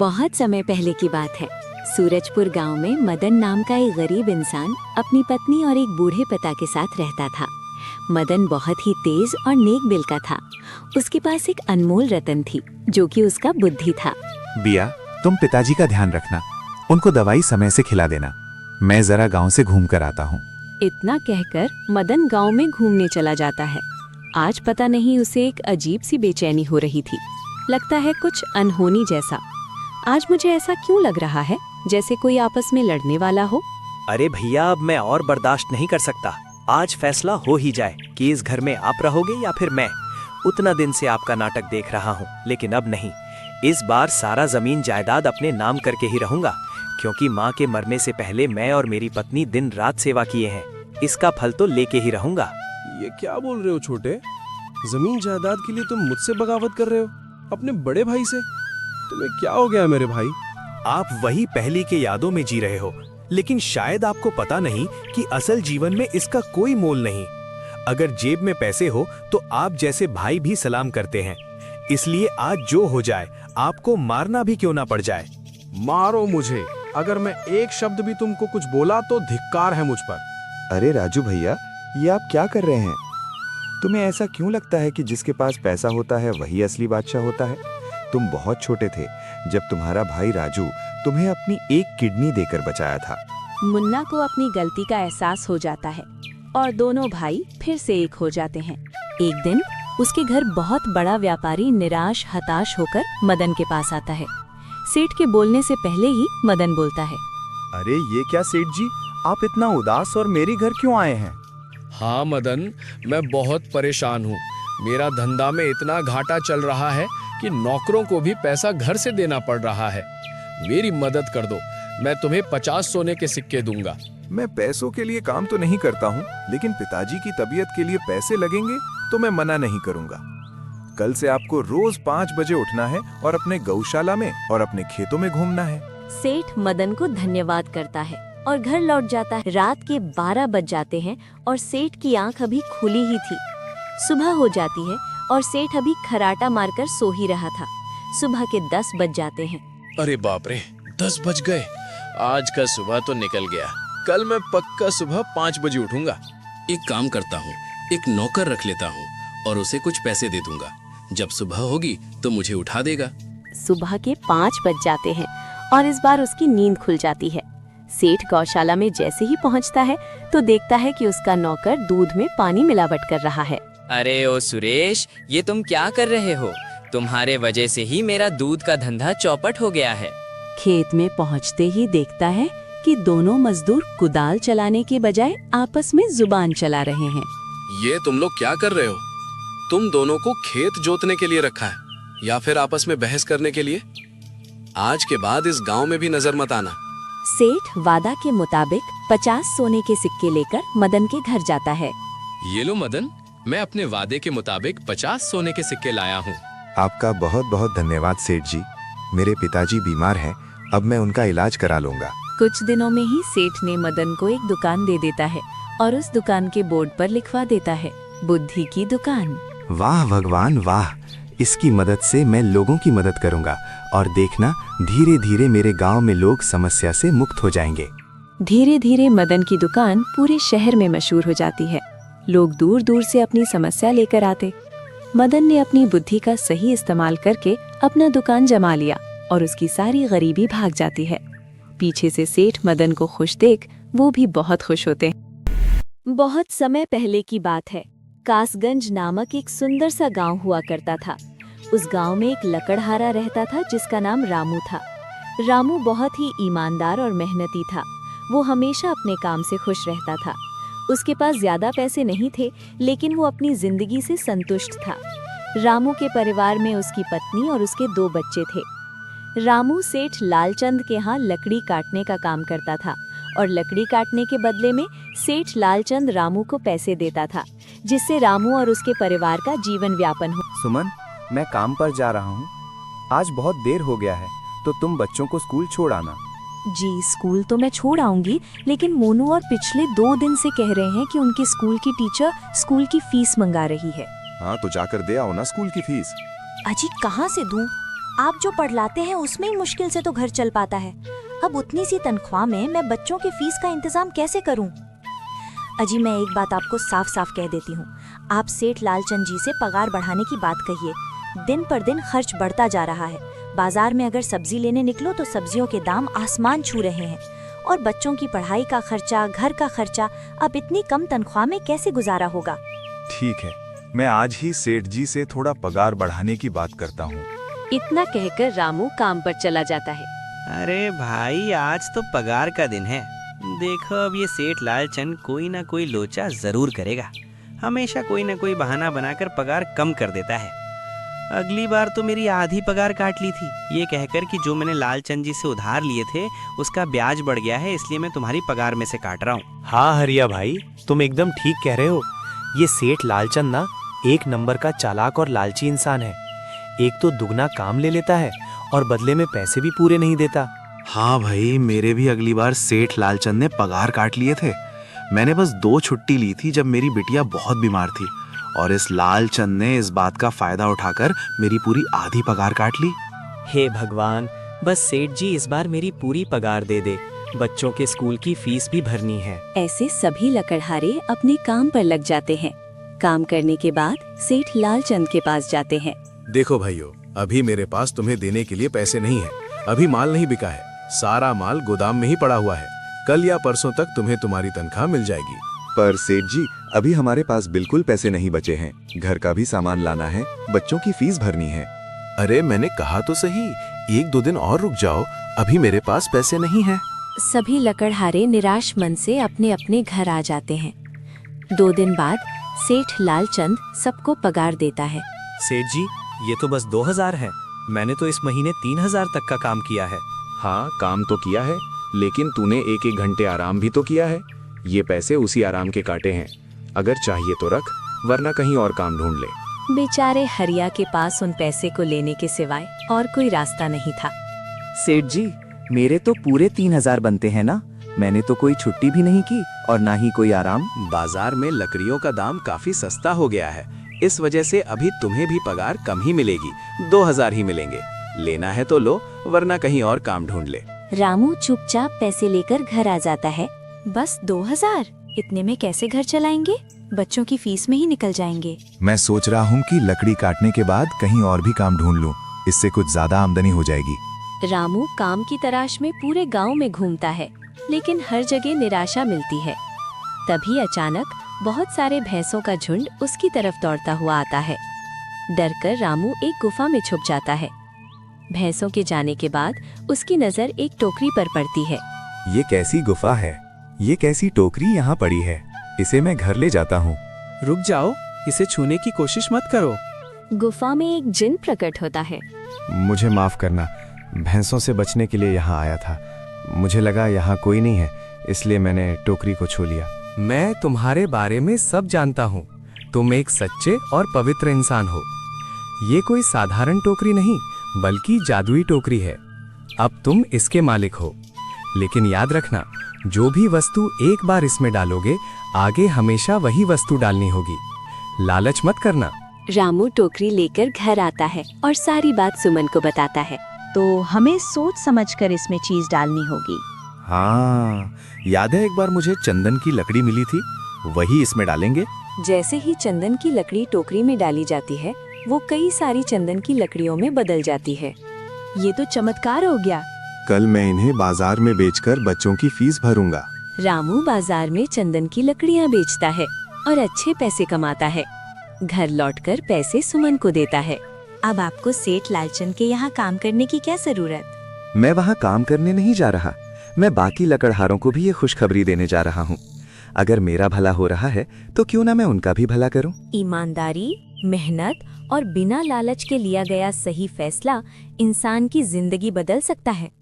बहुत समय पहले की बात है। सूरजपुर गांव में मदन नाम का एक गरीब इंसान अपनी पत्नी और एक बूढ़े पिता के साथ रहता था। मदन बहुत ही तेज और नेक दिल का था। उसके पास एक अनमोल रतन थी जो कि उसका बुद्धि था। बिया, तुम पिताजी का ध्यान रखना, उनको दवाई समय से खिला देना। मैं जरा गांव से घूम कर आता हूँ। इतना कहकर मदन गांव में घूमने चला जाता है। आज पता नहीं उसे एक अजीब सी बेचैनी हो रही थी। लगता है कुछ अनहोनी जैसा। आज मुझे ऐसा क्यों लग रहा है जैसे कोई आपस में लड़ने वाला हो। अरे भैया, अब मैं और बर्दाश्त नहीं कर सकता। आज फैसला हो ही जाए कि इस घर में आप रहोगे या फिर मैं। उतना दिन से आपका नाटक देख रहा हूँ, लेकिन अब नहीं। इस बार सारा जमीन जायदाद अपने नाम करके ही रहूंगा, क्योंकि माँ के मरने से पहले मैं और मेरी पत्नी दिन रात सेवा किए हैं। इसका फल तो लेके ही रहूंगा। ये क्या बोल रहे हो छोटे? जमीन जायदाद के लिए तुम मुझसे बगावत कर रहे हो, अपने बड़े भाई से? तुम्हें क्या हो गया मेरे भाई? आप वही पहले के यादों में जी रहे हो, लेकिन शायद आपको पता नहीं कि असल जीवन में इसका कोई मोल नहीं। अगर जेब में पैसे हो तो आप जैसे भाई भी सलाम करते हैं। इसलिए आज जो हो जाए, आपको मारना भी क्यों ना पड़ जाए। मारो मुझे, अगर मैं एक शब्द भी तुमको कुछ बोला तो धिक्कार है मुझ पर। अरे राजू भैया, ये आप क्या कर रहे हैं? तुम्हें ऐसा क्यों लगता है कि जिसके पास पैसा होता है वही असली बादशाह होता है? तुम बहुत छोटे थे जब तुम्हारा भाई राजू तुम्हें अपनी एक किडनी देकर बचाया था। मुन्ना को अपनी गलती का एहसास हो जाता है और दोनों भाई फिर से एक हो जाते हैं। एक दिन उसके घर बहुत बड़ा व्यापारी निराश हताश होकर मदन के पास आता है। सेठ के बोलने से पहले ही मदन बोलता है, अरे ये क्या सेठ जी, आप इतना उदास और मेरे घर क्यों आए हैं? हाँ मदन, मैं बहुत परेशान हूँ। मेरा धंधा में इतना घाटा चल रहा है कि नौकरों को भी पैसा घर से देना पड़ रहा है। मेरी मदद कर दो, मैं तुम्हें 50 सोने के सिक्के दूंगा। मैं पैसों के लिए काम तो नहीं करता हूँ, लेकिन पिताजी की तबीयत के लिए पैसे लगेंगे तो मैं मना नहीं करूँगा। कल से आपको रोज 5 बजे उठना है और अपने गौशाला में और अपने खेतों में घूमना है। सेठ मदन को धन्यवाद करता है और घर लौट जाता है। रात के 12 बज जाते हैं और सेठ की आंख अभी खुली ही थी। सुबह हो जाती है और सेठ अभी खराटा मारकर सो ही रहा था। सुबह के 10 बज जाते हैं। अरे बाप रे, 10 बज गए। आज का सुबह तो निकल गया। कल मैं पक्का सुबह 5 बजे उठूंगा। एक काम करता हूँ, एक नौकर रख लेता हूँ और उसे कुछ पैसे दे दूंगा। जब सुबह होगी तो मुझे उठा देगा। सुबह के 5 बज जाते हैं और इस बार उसकी नींद खुल जाती है। सेठ गौशाला में जैसे ही पहुंचता है तो देखता है कि उसका नौकर दूध में पानी मिलावट कर रहा है। अरे ओ सुरेश, ये तुम क्या कर रहे हो? तुम्हारे वजह से ही मेरा दूध का धंधा चौपट हो गया है। खेत में पहुंचते ही देखता है कि दोनों मजदूर कुदाल चलाने के बजाय आपस में जुबान चला रहे हैं। ये तुम लोग क्या कर रहे हो? तुम दोनों को खेत जोतने के लिए रखा है या फिर आपस में बहस करने के लिए? आज के बाद इस गांव में भी नजर मत आना। सेठ वादा के मुताबिक 50 सोने के सिक्के लेकर मदन के घर जाता है। ये लो मदन, मैं अपने वादे के मुताबिक 50 सोने के सिक्के लाया हूँ। आपका बहुत बहुत धन्यवाद सेठ जी। मेरे पिताजी बीमार हैं, अब मैं उनका इलाज करा लूंगा। कुछ दिनों में ही सेठ ने मदन को एक दुकान दे देता है और उस दुकान के बोर्ड पर लिखवा देता है, बुद्धि की दुकान। वाह भगवान वाह, इसकी मदद से मैं लोगों की मदद करूंगा और देखना धीरे धीरे मेरे गांव में लोग समस्या से मुक्त हो जाएंगे। धीरे धीरे मदन की दुकान पूरे शहर में मशहूर हो जाती है। लोग दूर दूर से अपनी समस्या लेकर आते। मदन ने अपनी बुद्धि का सही इस्तेमाल करके अपना दुकान जमा लिया और उसकी सारी गरीबी भाग जाती है। पीछे से सेठ मदन को खुश देख वो भी बहुत खुश होते हैं। बहुत समय पहले की बात है। कासगंज नामक एक सुंदर सा गांव हुआ करता था। उस गांव में एक लकड़हारा रहता था जिसका नाम रामू था। रामू बहुत ही ईमानदार और मेहनती था। वो हमेशा अपने काम से खुश रहता था। उसके पास ज्यादा पैसे नहीं थे, लेकिन वो अपनी जिंदगी से संतुष्ट था। रामू के परिवार में उसकी पत्नी और उसके 2 बच्चे थे। रामू सेठ लालचंद के यहाँ लकड़ी काटने का काम करता था और लकड़ी काटने के बदले में सेठ लालचंद रामू को पैसे देता था, जिससे रामू और उसके परिवार का जीवन व्यापन हो। सुमन, मैं काम पर जा रहा हूँ। आज बहुत देर हो गया है, तो तुम बच्चों को स्कूल छोड़ आना। जी, स्कूल तो मैं छोड़ आऊंगी, लेकिन मोनू और पिछले 2 दिन से कह रहे हैं कि उनके स्कूल की टीचर स्कूल की फीस मंगा रही है। हाँ, तो जाकर दे आओ ना स्कूल की फीस। अजी, कहाँ से दूं? आप जो पढ़लाते हैं उसमें ही मुश्किल से तो घर चल पाता है। अब उतनी सी तनख्वाह में मैं बच्चों की फीस का इंतजाम कैसे करूं? अजी मैं एक बात आपको साफ साफ कह देती हूँ, आप सेठ लालचंद जी से पगार बढ़ाने की बात कहिए। दिन पर दिन खर्च बढ़ता जा रहा है। बाजार में अगर सब्जी लेने निकलो तो सब्जियों के दाम आसमान छू रहे हैं, और बच्चों की पढ़ाई का खर्चा, घर का खर्चा, अब इतनी कम तनख्वाह में कैसे गुजारा होगा? ठीक है, मैं आज ही सेठ जी से थोड़ा पगार बढ़ाने की बात करता हूँ। इतना कहकर रामू काम पर चला जाता है। अरे भाई, आज तो पगार का दिन है। देखो अब ये सेठ लालचंद कोई ना कोई लोचा जरूर करेगा। हमेशा कोई ना कोई बहाना बनाकर पगार कम कर देता है। अगली बार तो मेरी आधी पगार काट ली थी, ये कहकर कि जो मैंने लालचंद जी से उधार लिए थे उसका ब्याज बढ़ गया है, इसलिए मैं तुम्हारी पगार में से काट रहा हूँ। हाँ हरिया भाई, तुम एकदम ठीक कह रहे हो। ये सेठ लालचंद ना एक नंबर का चालाक और लालची इंसान है। एक तो दुगना काम ले लेता है और बदले में पैसे भी पूरे नहीं देता। हाँ भाई, मेरे भी अगली बार सेठ लालचंद ने पगार काट लिए थे। मैंने बस 2 छुट्टी ली थी जब मेरी बिटिया बहुत बीमार थी, और इस लालचंद ने इस बात का फायदा उठाकर मेरी पूरी आधी पगार काट ली। हे भगवान, बस सेठ जी इस बार मेरी पूरी पगार दे दे, बच्चों के स्कूल की फीस भी भरनी है। ऐसे सभी लकड़हारे अपने काम पर लग जाते हैं। काम करने के बाद सेठ लालचंद के पास जाते हैं। देखो भाइयों, अभी मेरे पास तुम्हें देने के लिए पैसे नहीं है। अभी माल नहीं बिका है, सारा माल गोदाम में ही पड़ा हुआ है। कल या परसों तक तुम्हें तुम्हारी तनख्वाह मिल जाएगी। पर सेठ जी, अभी हमारे पास बिल्कुल पैसे नहीं बचे हैं। घर का भी सामान लाना है, बच्चों की फीस भरनी है। अरे मैंने कहा तो सही, 1-2 दिन और रुक जाओ, अभी मेरे पास पैसे नहीं है। सभी लकड़हारे निराश मन से अपने अपने घर आ जाते हैं। 2 दिन बाद सेठ लालचंद सबको पगार देता है। सेठ जी, ये तो बस 2000 है। मैंने तो इस महीने 3000 तक का काम किया है। हाँ, काम तो किया है, लेकिन तूने 1-1 घंटे आराम भी तो किया है। ये पैसे उसी आराम के काटे हैं। अगर चाहिए तो रख, वरना कहीं और काम ढूंढ ले। बेचारे हरिया के पास उन पैसे को लेने के सिवाय और कोई रास्ता नहीं था। सेठ जी, मेरे तो पूरे 3000 बनते हैं ना। मैंने तो कोई छुट्टी भी नहीं की और ना ही कोई आराम। बाजार में लकड़ियों का दाम काफी सस्ता हो गया है, इस वजह से अभी तुम्हें भी पगार कम ही मिलेगी, 2000 ही मिलेंगे। लेना है तो लो, वरना कहीं और काम ढूंढ ले। रामू चुपचाप पैसे लेकर घर आ जाता है। बस 2000, इतने में कैसे घर चलाएंगे? बच्चों की फीस में ही निकल जाएंगे। मैं सोच रहा हूँ कि लकड़ी काटने के बाद कहीं और भी काम ढूंढ लूँ, इससे कुछ ज्यादा आमदनी हो जाएगी। रामू काम की तलाश में पूरे गांव में घूमता है, लेकिन हर जगह निराशा मिलती है। तभी अचानक बहुत सारे भैंसों का झुंड उसकी तरफ दौड़ता हुआ आता है। डरकर रामू एक गुफा में छुप जाता है। भैंसों के जाने के बाद उसकी नजर एक टोकरी पर पड़ती है। ये कैसी गुफा है? ये कैसी टोकरी यहाँ पड़ी है? इसे मैं घर ले जाता हूँ। रुक जाओ, इसे छूने की कोशिश मत करो। गुफा में एक जिन प्रकट होता है। मुझे माफ करना, भैंसों से बचने के लिए यहाँ आया था। मुझे लगा यहाँ कोई नहीं है, इसलिए मैंने टोकरी को छू लिया। मैं तुम्हारे बारे में सब जानता हूँ। तुम एक सच्चे और पवित्र इंसान हो। ये कोई साधारण टोकरी नहीं, बल्कि जादुई टोकरी है। अब तुम इसके मालिक हो। लेकिन याद रखना, जो भी वस्तु एक बार इसमें डालोगे, आगे हमेशा वही वस्तु डालनी होगी। लालच मत करना। रामू टोकरी लेकर घर आता है और सारी बात सुमन को बताता है। तो हमें सोच समझकर इसमें चीज डालनी होगी। हाँ, याद है एक बार मुझे चंदन की लकड़ी मिली थी, वही इसमें डालेंगे। जैसे ही चंदन की लकड़ी टोकरी में डाली जाती है, वो कई सारी चंदन की लकड़ियों में बदल जाती है। ये तो चमत्कार हो गया। कल मैं इन्हें बाजार में बेचकर बच्चों की फीस भरूंगा। रामू बाजार में चंदन की लकड़ियाँ बेचता है और अच्छे पैसे कमाता है। घर लौटकर पैसे सुमन को देता है। अब आपको सेठ लालचंद के यहाँ काम करने की क्या जरूरत? मैं वहाँ काम करने नहीं जा रहा। मैं बाकी लकड़हारों को भी ये खुशखबरी देने जा रहा हूँ। अगर मेरा भला हो रहा है तो क्यों ना मैं उनका भी भला करूँ। ईमानदारी, मेहनत और बिना लालच के लिया गया सही फैसला इंसान की जिंदगी बदल सकता है।